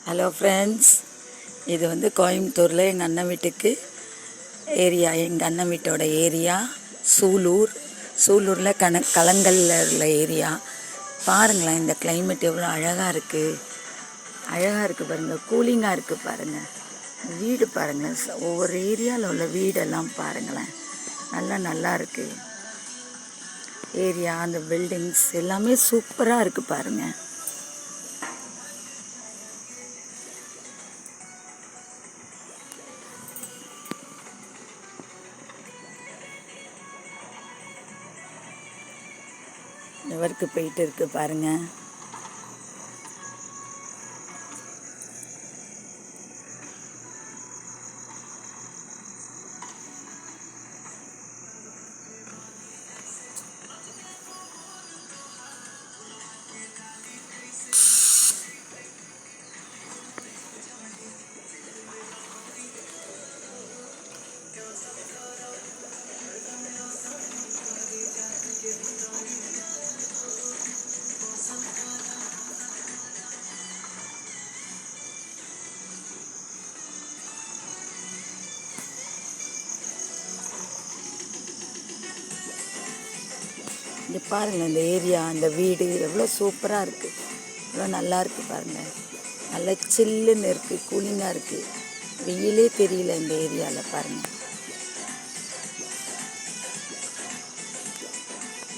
Hello friends, இது வந்து கோயம்புத்தூரில் எங்கள் அண்ணன் வீட்டுக்கு ஏரியா. எங்கள் அண்ணன் வீட்டோட ஏரியா சூலூரில் கலங்கல்ல உள்ள ஏரியா. பாருங்களேன், இந்த கிளைமேட் எவ்வளோ அழகாக இருக்குது பாருங்கள். கூலிங்காக இருக்குது பாருங்கள். வீடு பாருங்களேன், ஒவ்வொரு ஏரியாவில் உள்ள வீடெல்லாம் பாருங்களேன், நல்லா இருக்குது ஏரியா. அந்த பில்டிங்ஸ் எல்லாமே சூப்பராக இருக்குது பாருங்கள். ஒர்க்கு போயிட்டு இருக்கு பாருங்கள். இங்கே பாருங்கள், இந்த ஏரியா, அந்த வீடு எவ்வளோ சூப்பராக இருக்குது, எவ்வளோ நல்லா இருக்குது பாருங்கள். நல்லா சில்லுன்னு இருக்குது, கூலிங்காக இருக்குது, வெயிலே தெரியல இந்த ஏரியாவில் பாருங்கள்.